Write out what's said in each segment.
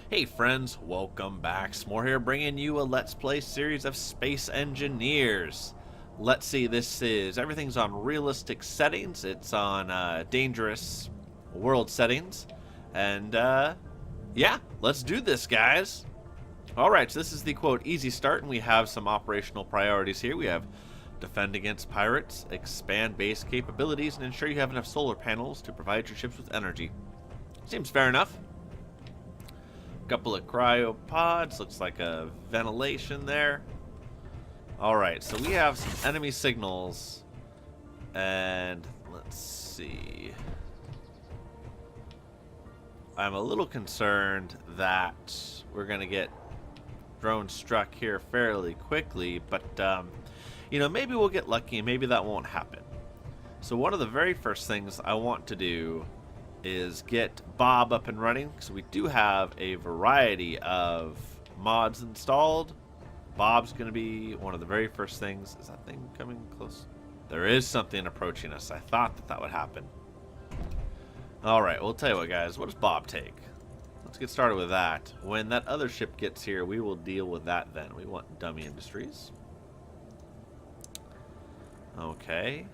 Hey friends, welcome back. S'more here bringing you a Let's Play series of Space Engineers. Let's see, everything's on realistic settings. It's on dangerous world settings. And yeah, let's do this, guys. Alright, so this is the quote easy start, and we have some operational priorities here. We have defend against pirates, expand base capabilities, and ensure you have enough solar panels to provide your ships with energy. Seems fair enough. Couple of cryopods, looks like a ventilation there. Alright, so we have some enemy signals, and let's see. I'm a little concerned that we're going to get drone struck here fairly quickly, but you know, maybe we'll get lucky and maybe that won't happen. So one of the very first things I want to do is get Bob up and running, because we do have a variety of mods installed. Bob's going to be one of the very first things. Is that thing coming close? There is something approaching us. I thought that would happen. Alright, we'll tell you what, guys. What does Bob take? Let's get started with that. When that other ship gets here, we will deal with that then. We want Dummy Industries. Okay.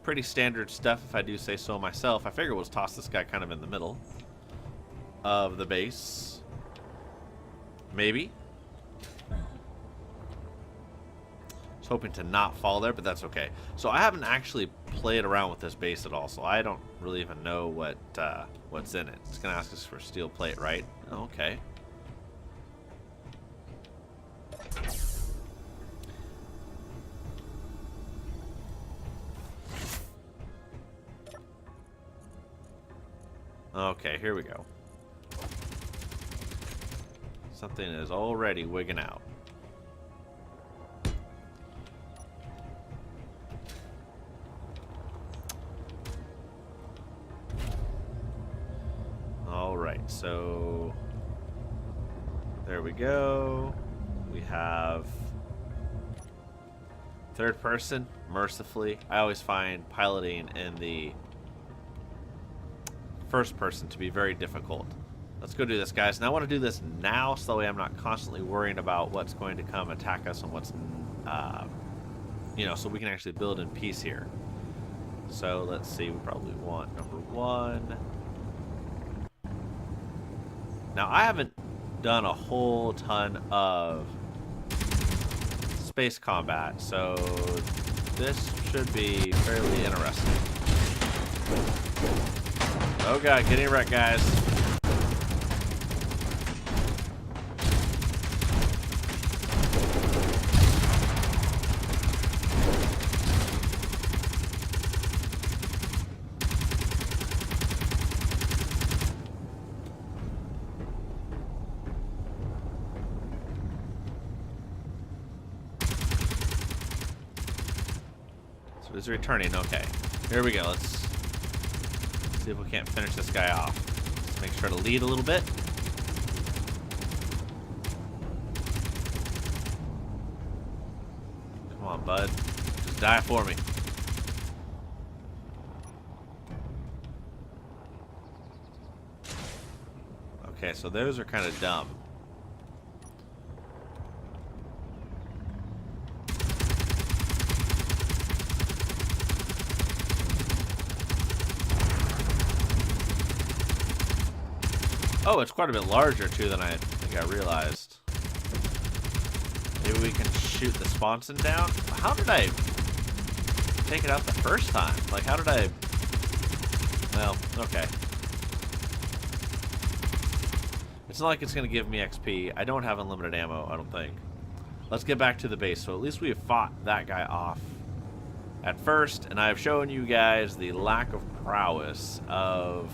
Pretty standard stuff, if I do say so myself. I figure we'll toss this guy kind of in the middle of the base. Maybe. Was hoping to not fall there, but that's okay. So I haven't actually played around with this base at all, so I don't really even know what's in it. It's going to ask us for steel plate, right? Okay. Okay, here we go. Something is already wigging out. Alright, so there we go. We have third person, mercifully. I always find piloting in the first person to be very difficult. Let's go do this, guys. And I want to do this now so that way I'm not constantly worrying about what's going to come attack us and what's you know, so we can actually build in peace here. So let's see, we probably want number 1. Now I haven't done a whole ton of space combat, so this should be fairly interesting. Oh god, getting wrecked, guys. So he's returning, okay. Here we go, let's see if we can't finish this guy off. Let's make sure to lead a little bit. Come on, bud. Just die for me. Okay, so those are kind of dumb. Oh, it's quite a bit larger, too, than I think I realized. Maybe we can shoot the sponson down? How did I take it out the first time? Like, how did I... Well, okay. It's not like it's going to give me XP. I don't have unlimited ammo, I don't think. Let's get back to the base. So at least we have fought that guy off at first, and I've shown you guys the lack of prowess of...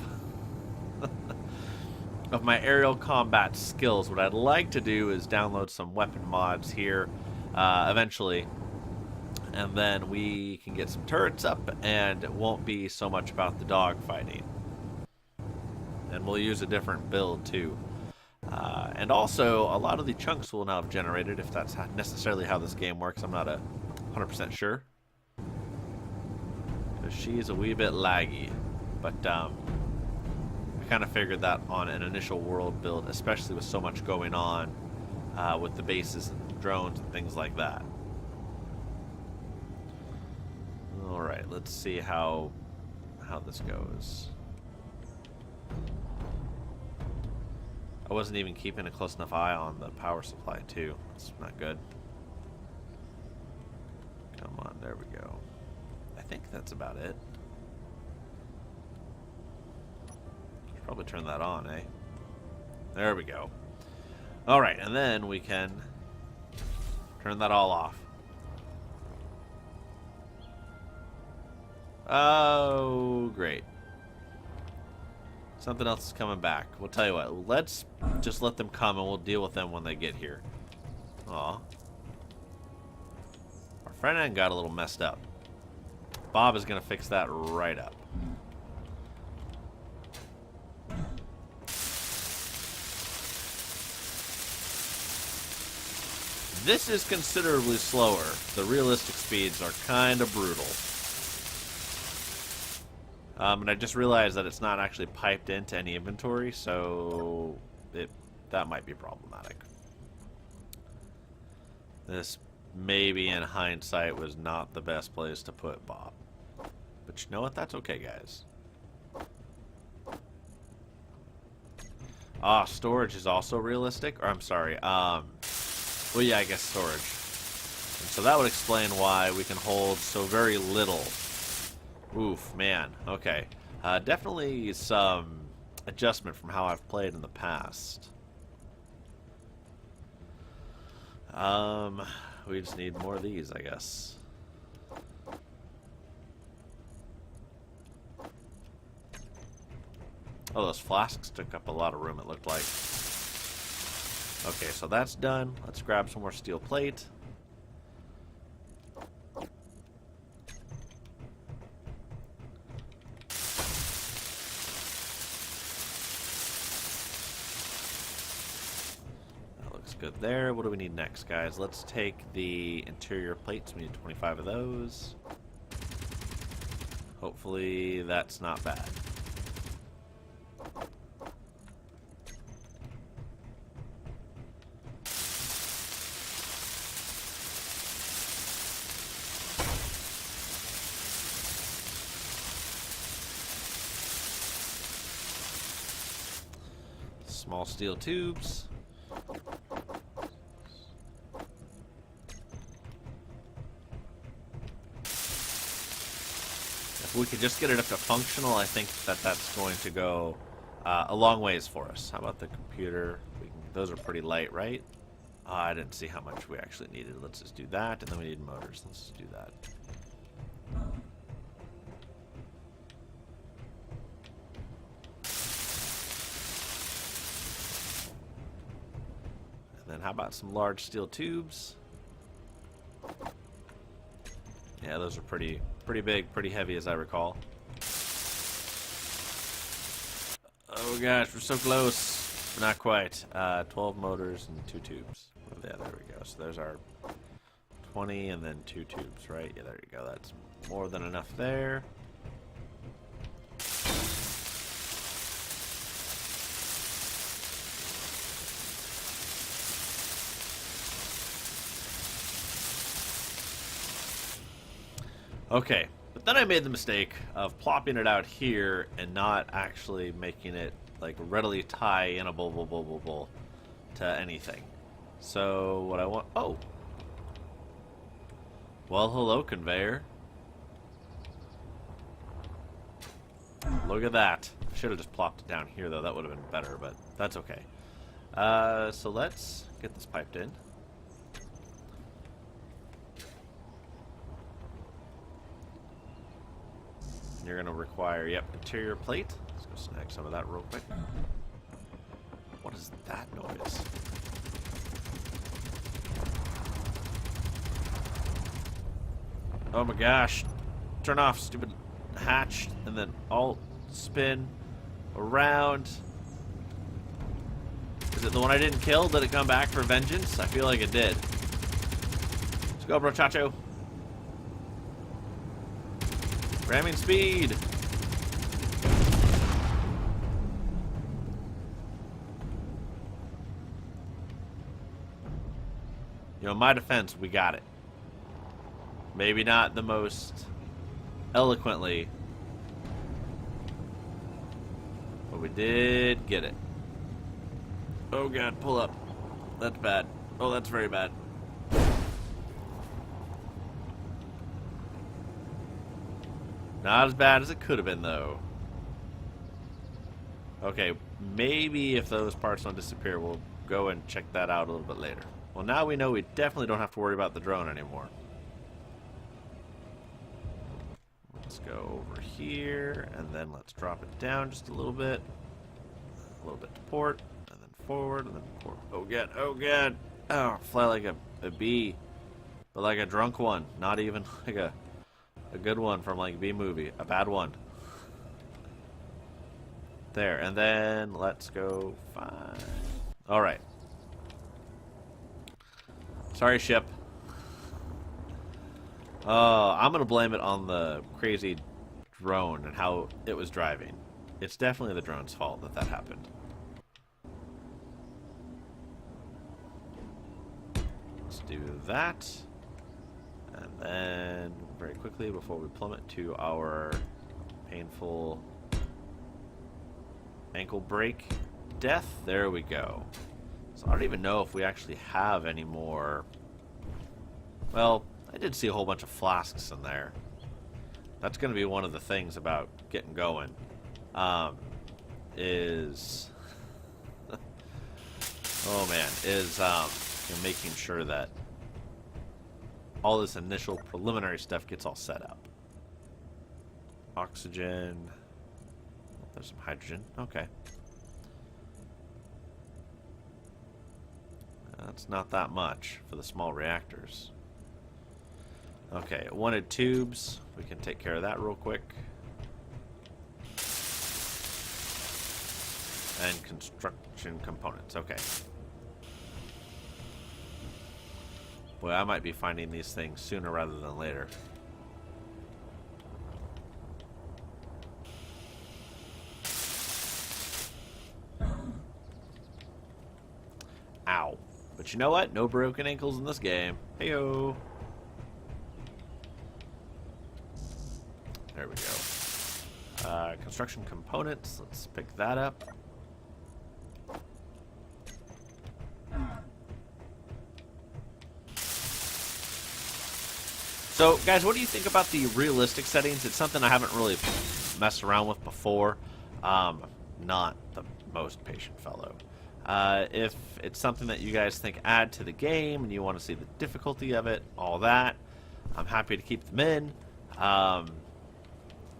of my aerial combat skills. What I'd like to do is download some weapon mods here eventually, and then we can get some turrets up and it won't be so much about the dog fighting, and we'll use a different build too, and also a lot of the chunks will now have generated, if that's necessarily how this game works. I'm not 100% sure, because she's a wee bit laggy, but I kind of figured that on an initial world build, especially with so much going on with the bases and drones and things like that. All right, let's see how this goes. I wasn't even keeping a close enough eye on the power supply too. It's not good. Come on, there we go. I think that's about it. Should probably turn that on, eh? There we go. All right, and then we can turn that all off. Oh, great. Something else is coming back. We'll tell you what. Let's just let them come and we'll deal with them when they get here. Aw. Our front end got a little messed up. Bob is going to fix that right up. This is considerably slower. The realistic speeds are kind of brutal. And I just realized that it's not actually piped into any inventory, so that might be problematic. This maybe in hindsight was not the best place to put Bob. But you know what? That's okay, guys. Ah, storage is also realistic. Or I'm sorry. Well, yeah, I guess storage. And so that would explain why we can hold so very little. Oof, man. Okay. Definitely some adjustment from how I've played in the past. We just need more of these, I guess. Oh, those flasks took up a lot of room, it looked like. Okay, so that's done. Let's grab some more steel plate. Good there. What do we need next, guys? Let's take the interior plates. We need 25 of those. Hopefully that's not bad. Small steel tubes. If we could just get it up to functional, I think that's going to go a long ways for us. How about the computer? Those are pretty light, right? I didn't see how much we actually needed. Let's just do that, and then we need motors. Let's just do that. And then how about some large steel tubes? Yeah, those are pretty big, pretty heavy, as I recall. Oh gosh, we're so close. Not quite. 12 motors and 2 tubes. Oh, yeah, there we go. So there's our 20 and then 2 tubes, right? Yeah, there you go. That's more than enough there. Okay, but then I made the mistake of plopping it out here and not actually making it like readily tie-in-able to anything. So what I want... Oh! Well, hello, conveyor. Look at that. I should have just plopped it down here, though. That would have been better, but that's okay. So let's get this piped in. You're going to require, yep, interior plate. Let's go snag some of that real quick. What is that noise? Oh my gosh. Turn off, stupid hatch, and then alt, spin, around. Is it the one I didn't kill? Did it come back for vengeance? I feel like it did. Let's go, brochacho. Ramming speed. You know, in my defense, we got it. Maybe not the most eloquently, but we did get it. Oh god, pull up. That's bad. Oh, that's very bad. Not as bad as it could have been, though. Okay, maybe if those parts don't disappear, we'll go and check that out a little bit later. Well, now we know we definitely don't have to worry about the drone anymore. Let's go over here, and then let's drop it down just a little bit. A little bit to port, and then forward, and then port. Oh, god, oh, god. Oh, fly like a bee. But like a drunk one, not even like a good one from like B-movie. A bad one. There, and then let's go fine. Alright. Sorry, ship. I'm gonna blame it on the crazy drone and how it was driving. It's definitely the drone's fault that happened. Let's do that. And then, very quickly, before we plummet to our painful ankle break death, there we go. So I don't even know if we actually have any more. Well, I did see a whole bunch of flasks in there. That's going to be one of the things about getting going. Is oh man, is you know, making sure that all this initial preliminary stuff gets all set up. Oxygen. There's some hydrogen. Okay. That's not that much for the small reactors. Okay, wanted tubes. We can take care of that real quick. And construction components. Okay. Boy, I might be finding these things sooner rather than later. Ow. But you know what? No broken ankles in this game. Heyo. There we go. Construction components. Let's pick that up. So, guys, what do you think about the realistic settings? It's something I haven't really messed around with before. Not the most patient fellow. If it's something that you guys think add to the game and you want to see the difficulty of it, all that, I'm happy to keep them in.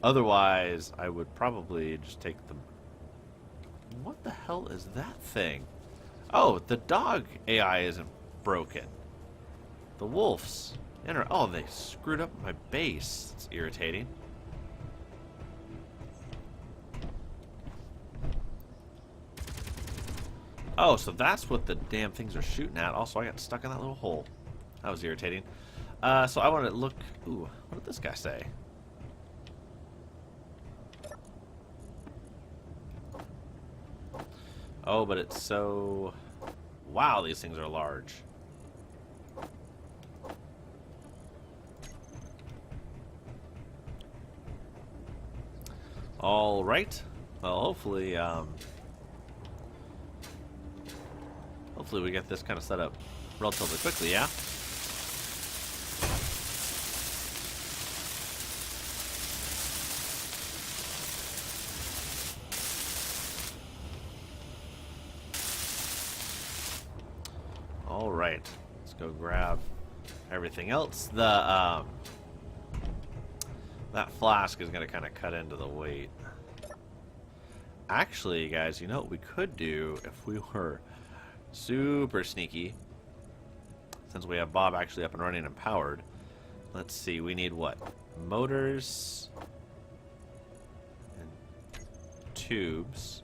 Otherwise, I would probably just take them. What the hell is that thing? Oh, the dog AI isn't broken. The wolves. Oh, they screwed up my base. It's irritating. Oh, so that's what the damn things are shooting at. Also, I got stuck in that little hole. That was irritating. So I want to look... Ooh, what did this guy say? Oh, but it's so... Wow, these things are large. All right. Well, hopefully, hopefully we get this kind of set up relatively quickly, yeah? All right. Let's go grab everything else. The, that flask is going to kind of cut into the weight. Actually, guys, you know what we could do if we were super sneaky? Since we have Bob actually up and running and powered. Let's see, we need what? Motors and tubes.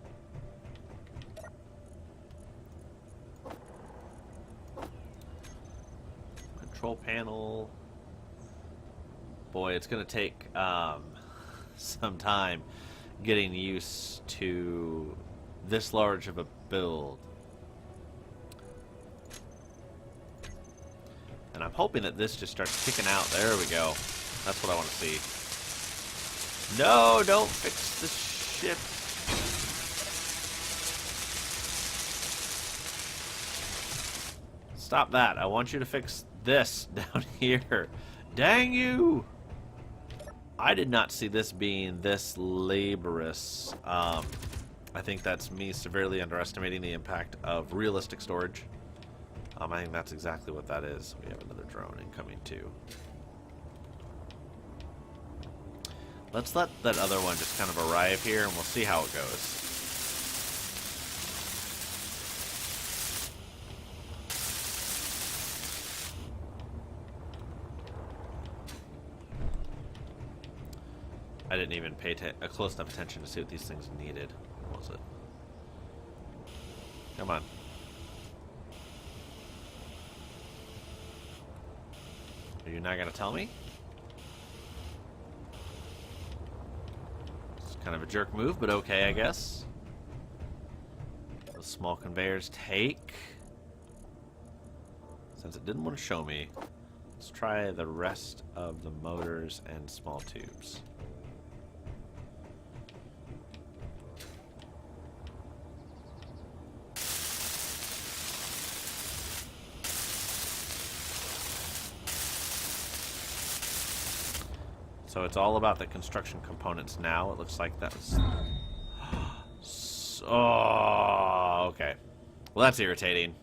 Control panel. Boy, it's going to take some time getting used to this large of a build. And I'm hoping that this just starts kicking out. There we go. That's what I want to see. No, don't fix the ship. Stop that. I want you to fix this down here. Dang you! I did not see this being this laborious. I think that's me severely underestimating the impact of realistic storage. I think that's exactly what that is. We have another drone incoming too. Let's let that other one just kind of arrive here and we'll see how it goes. I didn't even pay a close enough attention to see what these things needed. What was it? Come on. Are you not going to tell me? It's kind of a jerk move, but okay, I guess. Those small conveyors take. Since it didn't want to show me, let's try the rest of the motors and small tubes. So it's all about the construction components now. It looks like that was... Oh, okay. Well, that's irritating.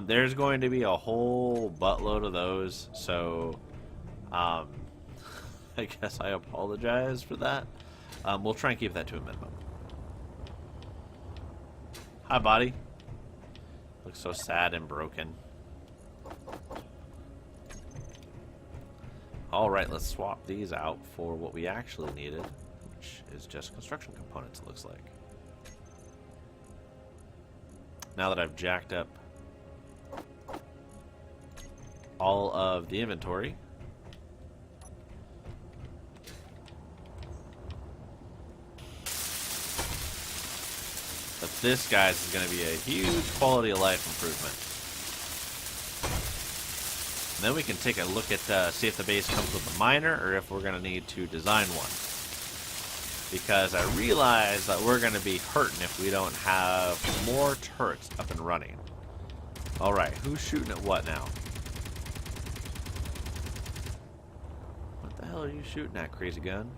There's going to be a whole buttload of those, so I guess I apologize for that. We'll try and keep that to a minimum. Hi, body. Looks so sad and broken. Alright, let's swap these out for what we actually needed, which is just construction components, it looks like. Now that I've jacked up all of the inventory, but this, guys, is going to be a huge quality of life improvement. And then we can take a look at, see if the base comes with a miner, or if we're going to need to design one. Because I realize that we're going to be hurting if we don't have more turrets up and running. Alright, who's shooting at what now? What the hell are you shooting at, crazy gun?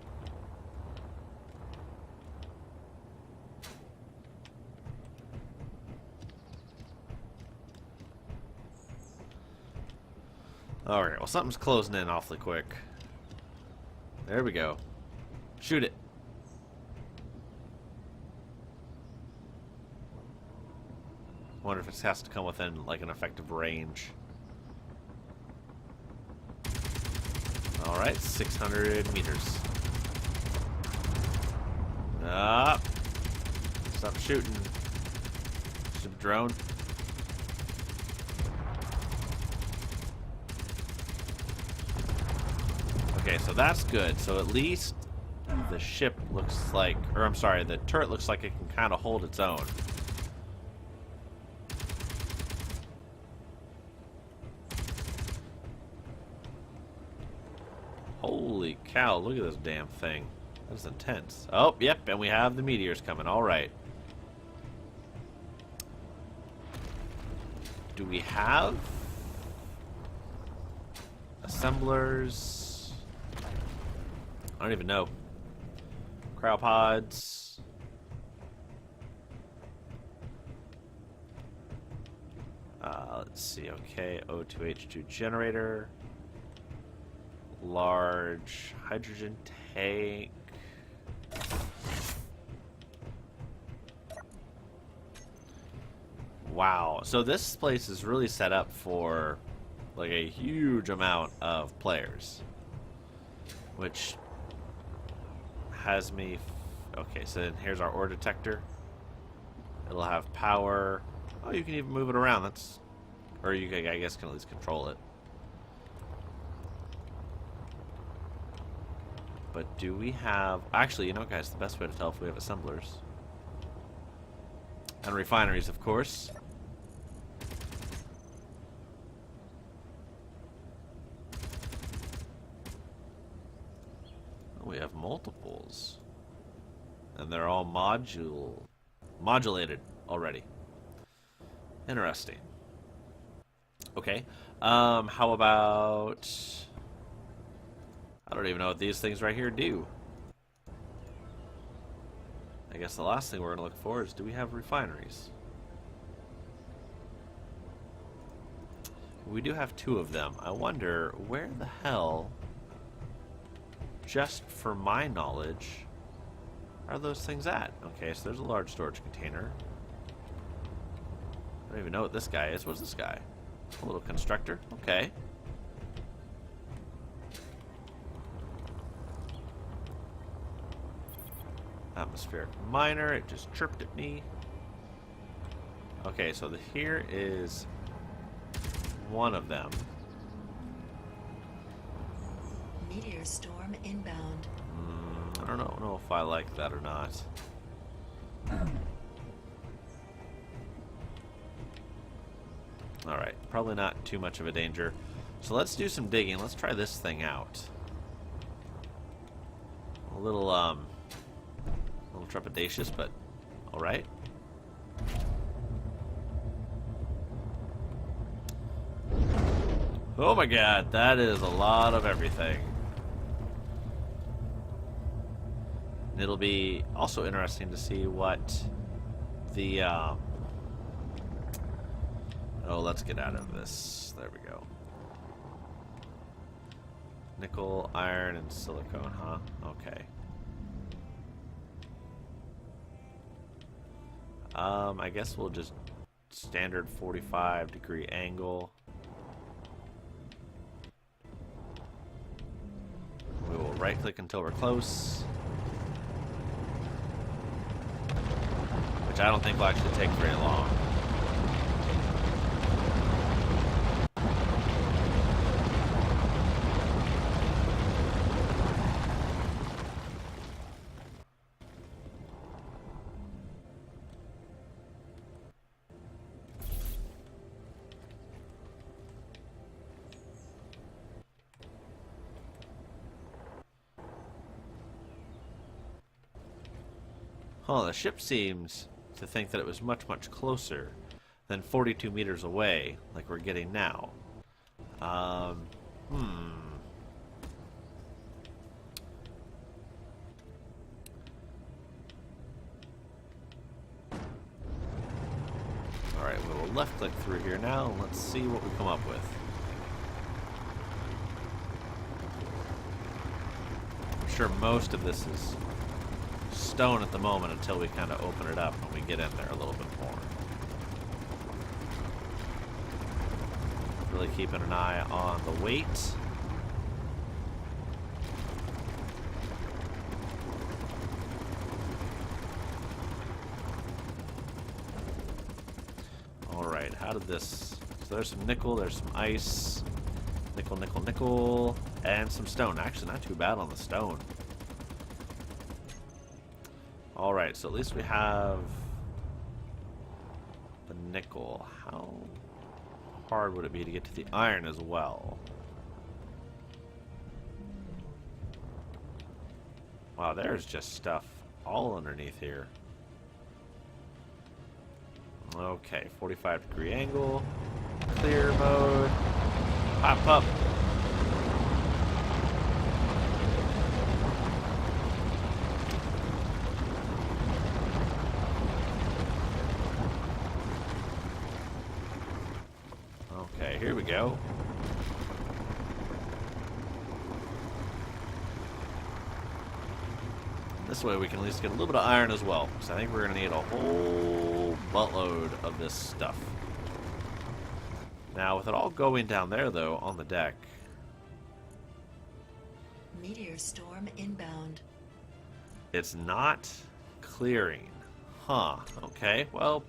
Alright, well, something's closing in awfully quick. There we go. Shoot it. Wonder if it has to come within, like, an effective range. Alright, 600 meters. Up. Stop shooting. Shoot the drone. Okay, so that's good. So at least the ship looks like, or I'm sorry, the turret looks like it can kind of hold its own. Holy cow, look at this damn thing. That's intense. Oh, yep, and we have the meteors coming. All right. Do we have assemblers? I don't even know. Cryopods. Let's see. Okay, O2H2 generator. Large hydrogen tank. Wow. So this place is really set up for like a huge amount of players. Which has me... Okay, so then here's our ore detector. It'll have power. Oh, you can even move it around. That's... Or you, I guess, can at least control it. But do we have... Actually, you know, guys, the best way to tell if we have assemblers. And refineries, of course. missiles. And they're all modulated already. Interesting. Okay. How about... I don't even know what these things right here do. I guess the last thing we're going to look for is, do we have refineries? We do have 2 of them. I wonder where the hell, just for my knowledge, are those things at? Okay, so there's a large storage container. I don't even know what this guy is. What's this guy? A little constructor? Okay. Atmospheric miner. It just chirped at me. Okay, so here is one of them. Meteor storm inbound. I don't know if I like that or not. Alright, probably not too much of a danger. So let's do some digging. Let's try this thing out. A little trepidatious, but alright. Oh my god, that is a lot of everything. It'll be also interesting to see what the oh, let's get out of this. There we go. Nickel, iron, and silicone, huh? Okay. I guess we'll just standard 45-degree angle. We will right-click until we're close. Which I don't think will actually take very long. Oh, the ship seems to think that it was much, much closer than 42 meters away, like we're getting now. Alright, we will left-click through here now, and let's see what we come up with. I'm sure most of this is stone at the moment until we kind of open it up and we get in there a little bit more. Really keeping an eye on the weight. Alright, how did this... So there's some nickel, there's some ice. Nickel, nickel, nickel. And some stone. Actually, not too bad on the stone. Alright, so at least we have the nickel. How hard would it be to get to the iron as well? Wow, there's just stuff all underneath here. Okay, 45-degree angle. Clear mode. Pop up. Okay, here we go. This way we can at least get a little bit of iron as well, because I think we're going to need a whole buttload of this stuff. Now, with it all going down there, though, on the deck... Meteor storm inbound. It's not clearing. Huh. Okay, well...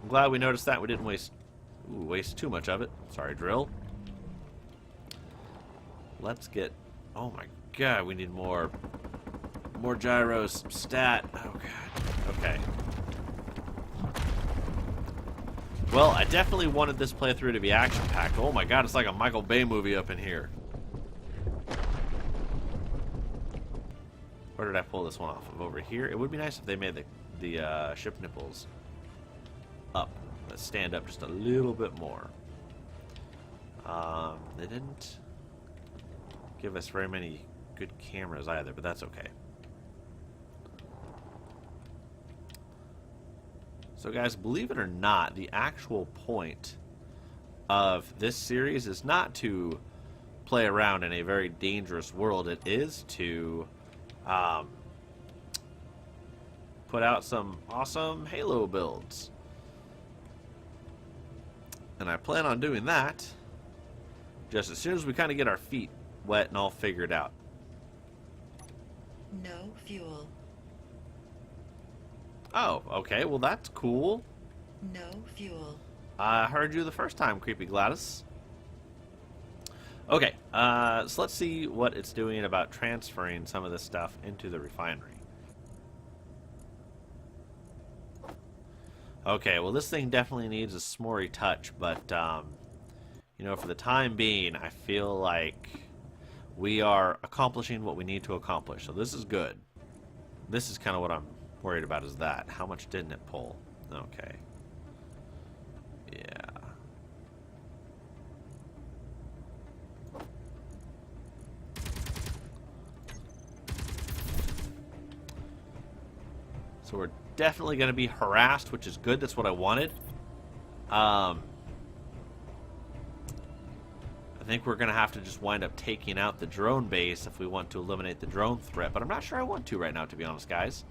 I'm glad we noticed that. We didn't waste too much of it. Sorry, drill. Let's get... Oh my god, we need more gyros. Stat. Oh god. Okay. Well, I definitely wanted this playthrough to be action-packed. Oh my god, it's like a Michael Bay movie up in here. Where did I pull this one off of? Over here? It would be nice if they made the ship nipples up. Let's stand up just a little bit more. They didn't give us very many good cameras either, but that's okay. So guys, believe it or not, the actual point of this series is not to play around in a very dangerous world. It is to put out some awesome Halo builds. And I plan on doing that just as soon as we kind of get our feet wet and all figured out. No fuel. Oh, okay. Well, that's cool. No fuel. I heard you the first time, Creepy Gladys. Okay, so let's see what it's doing about transferring some of this stuff into the refinery. Okay, well, this thing definitely needs a s'morey touch, but, you know, for the time being, I feel like we are accomplishing what we need to accomplish, so this is good. This is kind of what I'm worried about, is that. How much didn't it pull? Okay. Yeah. So we're definitely going to be harassed, which is good. That's what I wanted. I think we're going to have to just wind up taking out the drone base if we want to eliminate the drone threat. But I'm not sure I want to right now, to be honest, guys.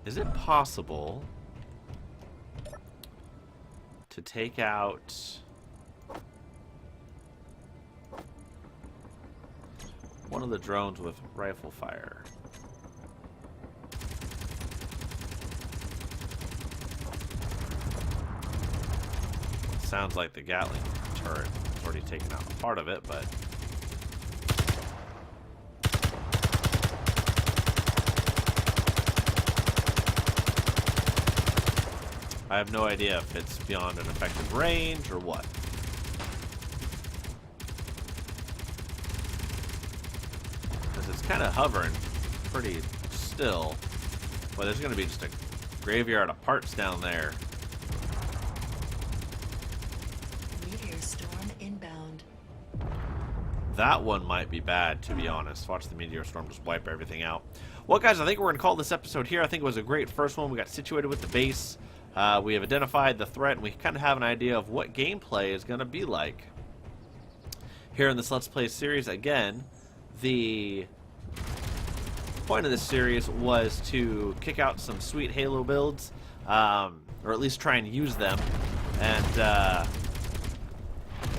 Is it possible to take out one of the drones with rifle fire? Sounds like the Gatling turret has already taken out part of it, but I have no idea if it's beyond an effective range or what. Because it's kind of hovering pretty still. But there's going to be just a graveyard of parts down there. Meteor storm inbound. That one might be bad, to be honest. Watch the meteor storm just wipe everything out. Well, guys, I think we're going to call this episode here. I think it was a great first one. We got situated with the base. We have identified the threat, and we kind of have an idea of what gameplay is going to be like here in this Let's Play series. Again, the point of this series was to kick out some sweet Halo builds, or at least try and use them. And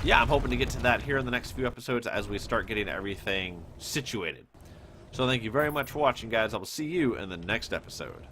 yeah, I'm hoping to get to that here in the next few episodes as we start getting everything situated. So thank you very much for watching, guys. I will see you in the next episode.